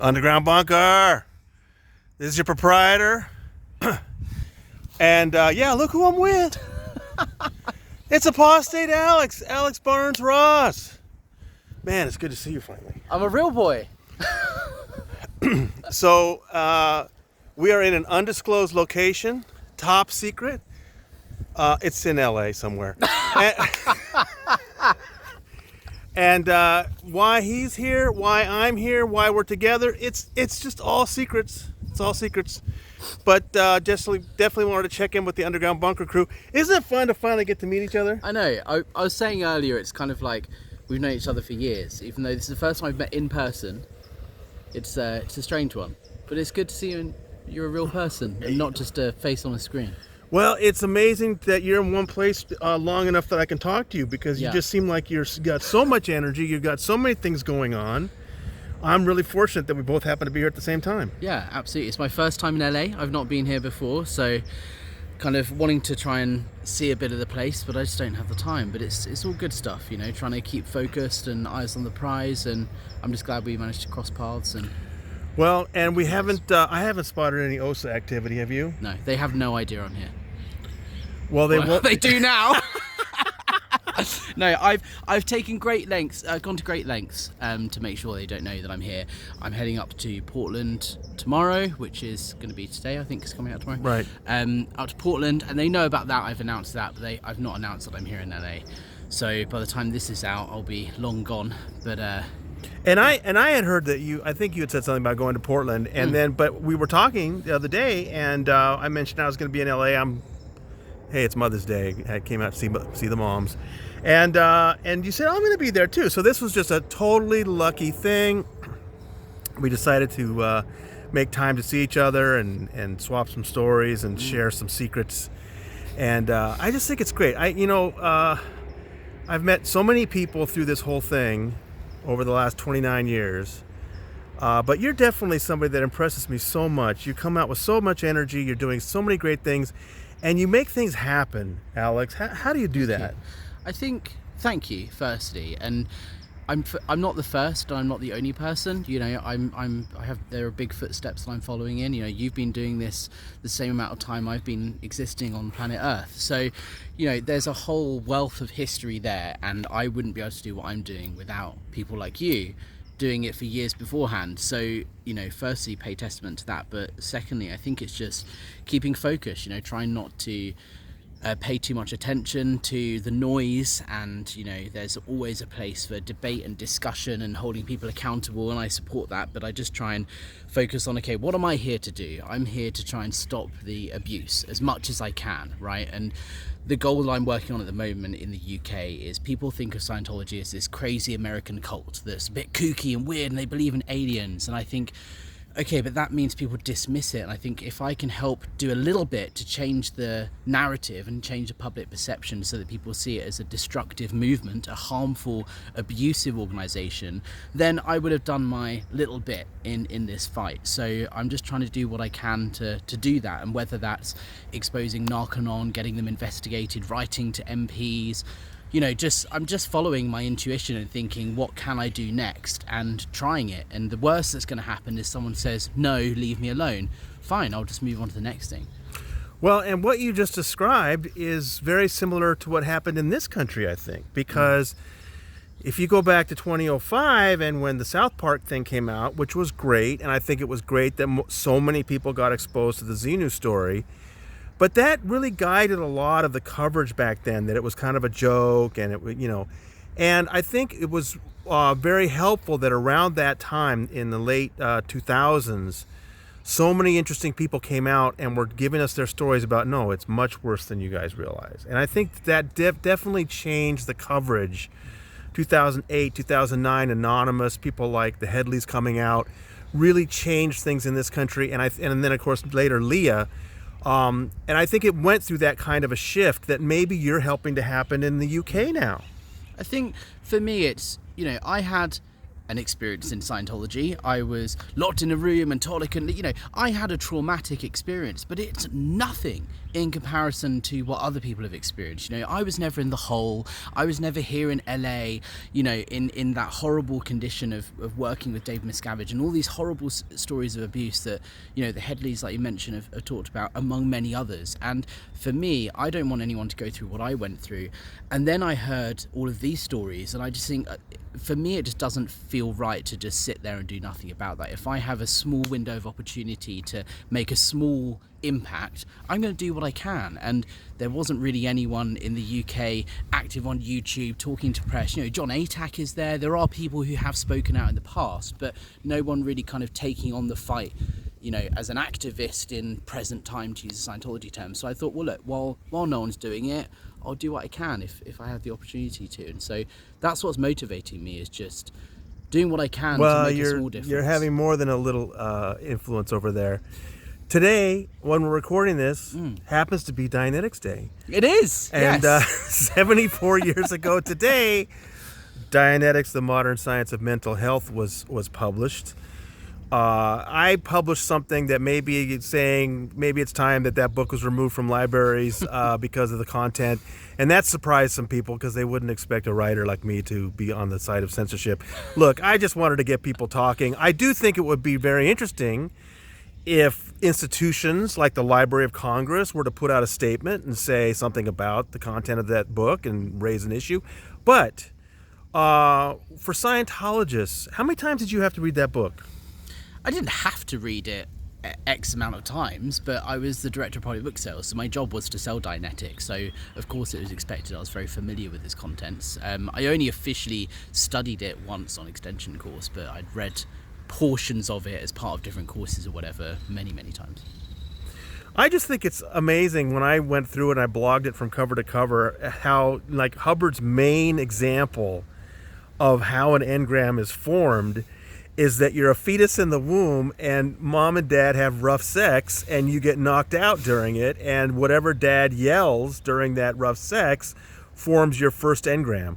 Underground Bunker. This is your proprietor. And yeah, look who I'm with. It's Apostate Alex Barnes Ross. Man, it's good to see you finally. I'm a real boy. So we are in an undisclosed location, top secret. It's in LA somewhere. And why he's here, why I'm here, why we're together, it's just all secrets. It's all secrets. But definitely wanted to check in with the Underground Bunker crew. Isn't it fun to finally get to meet each other? I know. I was saying earlier, it's kind of like we've known each other for years. Even though this is the first time I've met in person, it's a strange one. But it's good to see you and you're a real person and not just a face on a screen. Well, it's amazing that you're in one place long enough that I can talk to you, because you just seem like you've got so much energy. You've got so many things going on. I'm really fortunate that we both happen to be here at the same time. Yeah, absolutely. It's my first time in LA. I've not been here before, so kind of wanting to try and see a bit of the place, but I just don't have the time. But it's all good stuff, you know, trying to keep focused and eyes on the prize, and I'm just glad we managed to cross paths. And well, and we haven't I haven't spotted any OSA activity, have you? No, they have no idea I'm here. Well, they do now. No, I've taken great lengths, gone to great lengths to make sure they don't know that I'm here. I'm heading up to Portland tomorrow, which is going to be today. I think it's coming out tomorrow. Right. Out to Portland, and they know about that. I've announced that, but I've not announced that I'm here in LA. So by the time this is out, I'll be long gone. But and I had heard that I think you had said something about going to Portland, and but we were talking the other day, and I mentioned I was going to be in LA. Hey, it's Mother's Day. I came out to see the moms. And you said, I'm going to be there too. So this was just a totally lucky thing. We decided to make time to see each other and swap some stories and share some secrets. And I just think it's great. I've met so many people through this whole thing over the last 29 years. But you're definitely somebody that impresses me so much. You come out with so much energy. You're doing so many great things. And you make things happen, Alex. How do you do that? I think, thank you, firstly, and I'm not the first, and I'm not the only person. You know, there are big footsteps that I'm following in. You know, you've been doing this the same amount of time I've been existing on planet Earth. So, you know, there's a whole wealth of history there, and I wouldn't be able to do what I'm doing without people like you doing it for years beforehand. So, you know, firstly, pay testament to that, but secondly, I think it's just keeping focus, you know, trying not to pay too much attention to the noise, and you know, there's always a place for debate and discussion and holding people accountable, and I support that, but I just try and focus on, okay, what am I here to do? I'm here to try and stop the abuse as much as I can, right? And the goal that I'm working on at the moment in the UK is people think of Scientology as this crazy American cult that's a bit kooky and weird and they believe in aliens, and I think, okay, but that means people dismiss it. And I think if I can help do a little bit to change the narrative and change the public perception so that people see it as a destructive movement, a harmful, abusive organization, then I would have done my little bit in this fight. So I'm just trying to do what I can to do that. And whether that's exposing Narconon, getting them investigated, writing to MPs, you know, I'm just following my intuition and thinking, what can I do next, and trying it. And the worst that's going to happen is someone says, no, leave me alone. Fine, I'll just move on to the next thing. Well, and what you just described is very similar to what happened in this country, I think, because if you go back to 2005 and when the South Park thing came out, which was great, and I think it was great that so many people got exposed to the Xenu story, but that really guided a lot of the coverage back then, that it was kind of a joke, and it, you know, and I think it was very helpful that around that time in the late 2000s, so many interesting people came out and were giving us their stories about, no, it's much worse than you guys realize. And I think that definitely changed the coverage. 2008, 2009, Anonymous, people like the Headleys coming out, really changed things in this country. And then, of course, later Leah. And I think it went through that kind of a shift that maybe you're helping to happen in the UK now. I think for me, it's, you know, I had an experience in Scientology. I was locked in a room and told I couldn't, I had a traumatic experience, but it's nothing in comparison to what other people have experienced. I was never in the hole. I was never here in LA, in that horrible condition of working with Dave Miscavige and all these horrible stories of abuse that, the Headleys, like you mentioned, have talked about, among many others. And for me, I don't want anyone to go through what I went through. And then I heard all of these stories, and I just think, for me, it just doesn't feel right to just sit there and do nothing about that. If I have a small window of opportunity to make a small impact, I'm going to do what I can. And there wasn't really anyone in the UK active on YouTube talking to press. John Atack is there. There are people who have spoken out in the past, but no one really kind of taking on the fight, as an activist in present time, to use a Scientology term. So I thought, well, look, while no one's doing it, I'll do what I can if I have the opportunity to. And so that's what's motivating me, is just doing what I can to make a small difference. You're having more than a little influence over there. Today, when we're recording this, happens to be Dianetics Day. It is, and, yes. 74 years ago today, Dianetics, The Modern Science of Mental Health was published. I published something that maybe it's time that book was removed from libraries because of the content. And that surprised some people because they wouldn't expect a writer like me to be on the side of censorship. Look, I just wanted to get people talking. I do think it would be very interesting if institutions like the Library of Congress were to put out a statement and say something about the content of that book and raise an issue. But for Scientologists, how many times did you have to read that book? I didn't have to read it X amount of times, but I was the director of public book sales, so my job was to sell Dianetics, so of course it was expected. I was very familiar with its contents. I only officially studied it once on extension course, but I'd read portions of it as part of different courses or whatever many times. I just think it's amazing when I went through it and I blogged it from cover to cover, how like Hubbard's main example of how an engram is formed is that you're a fetus in the womb and mom and dad have rough sex and you get knocked out during it, and whatever dad yells during that rough sex forms your first engram.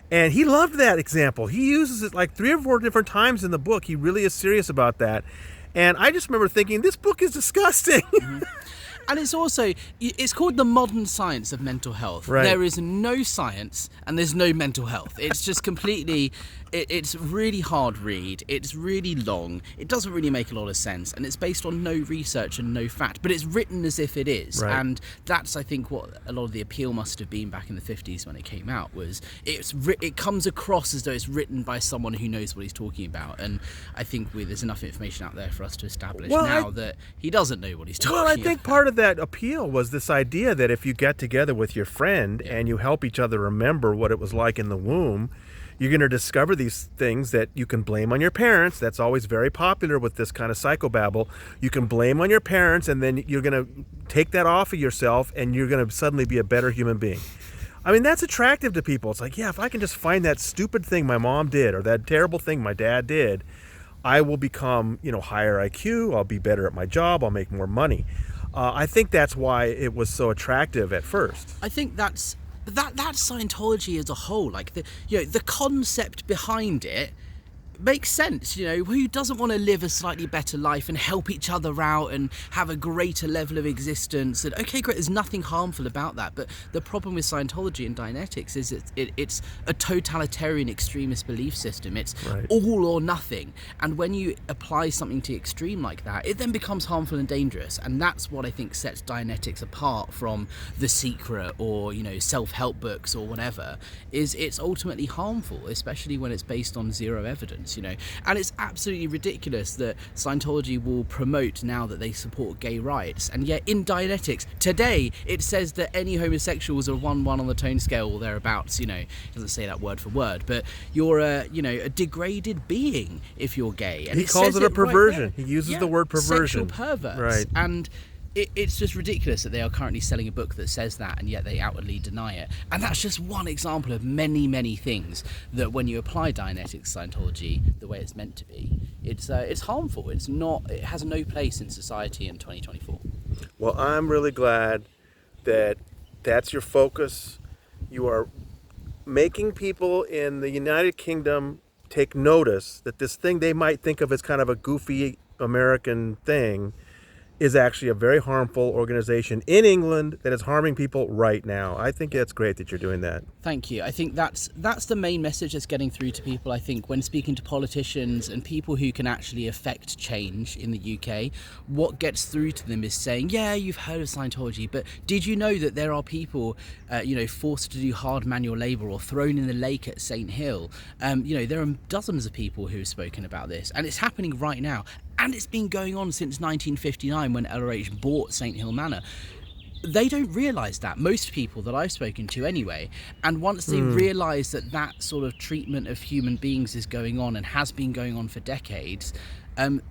And he loved that example. He uses it like 3 or 4 different times in the book. He really is serious about that. And I just remember thinking, this book is disgusting. Mm-hmm. And it's called The Modern Science of Mental Health. Right. There is no science and there's no mental health. It's just completely, it's really hard read. It's really long. It doesn't really make a lot of sense. And it's based on no research and no fact, but it's written as if it is. Right. And that's, I think, what a lot of the appeal must have been back in the 50s when it came out, was it comes across as though it's written by someone who knows what he's talking about. And I think there's enough information out there for us to establish that he doesn't know what he's talking about. Well, I think part of that appeal was this idea that if you get together with your friend and you help each other remember what it was like in the womb, you're going to discover these things that you can blame on your parents. That's always very popular with this kind of psychobabble. You can blame on your parents, and then you're going to take that off of yourself, and you're going to suddenly be a better human being. I mean, that's attractive to people. It's like, yeah, if I can just find that stupid thing my mom did or that terrible thing my dad did, I will become, higher IQ. I'll be better at my job. I'll make more money. I think that's why it was so attractive at first. I think that's Scientology as a whole. Like the concept behind it makes sense. Who doesn't want to live a slightly better life and help each other out and have a greater level of existence? And okay, great, there's nothing harmful about that. But the problem with Scientology and Dianetics is it's a totalitarian extremist belief system. It's right. All or nothing. And when you apply something to the extreme like that, it then becomes harmful and dangerous. And that's what I think sets Dianetics apart from The Secret or self-help books or whatever. Is it's ultimately harmful, especially when it's based on zero evidence. And it's absolutely ridiculous that Scientology will promote now that they support gay rights, and yet in Dianetics today it says that any homosexuals are 1-1 on the tone scale or thereabouts. It doesn't say that word for word, but you're a degraded being if you're gay. And he calls it a perversion. Right, he uses the word perversion. Sexual perverts. Right. And it's just ridiculous that they are currently selling a book that says that, and yet they outwardly deny it. And that's just one example of many things that when you apply Dianetics Scientology the way it's meant to be, it's harmful. It has no place in society in 2024. Well, I'm really glad that that's your focus. You are making people in the United Kingdom take notice that this thing they might think of as kind of a goofy American thing is actually a very harmful organization in England that is harming people right now. I think that's great that you're doing that. Thank you. I think that's the main message that's getting through to people. I think when speaking to politicians and people who can actually affect change in the UK, what gets through to them is saying, yeah, you've heard of Scientology, but did you know that there are people, forced to do hard manual labour or thrown in the lake at St Hill? There are dozens of people who have spoken about this, and it's happening right now. And it's been going on since 1959 when LRH bought St Hill Manor. They don't realise that, most people that I've spoken to anyway. And once they realise that that sort of treatment of human beings is going on and has been going on for decades,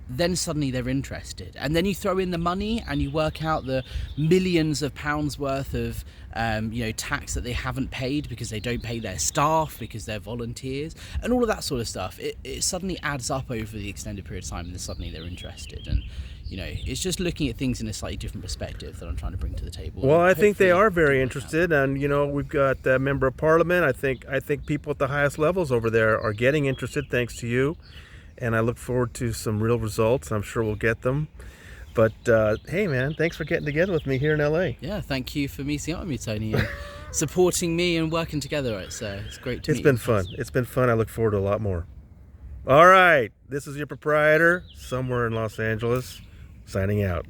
then suddenly they're interested. And then you throw in the money and you work out the millions of pounds worth of tax that they haven't paid because they don't pay their staff, because they're volunteers, and all of that sort of stuff. It suddenly adds up over the extended period of time, and then suddenly they're interested. And it's just looking at things in a slightly different perspective that I'm trying to bring to the table. Well, I think they are very interested, and we've got a member of parliament. I think people at the highest levels over there are getting interested thanks to you, and I look forward to some real results. I'm sure we'll get them. But hey, man, thanks for getting together with me here in LA. Yeah, thank you for meeting up with me, Tony, and supporting me and working together. It's great to meet you. It's been fun. It's been fun. I look forward to a lot more. All right, this is your proprietor somewhere in Los Angeles, signing out.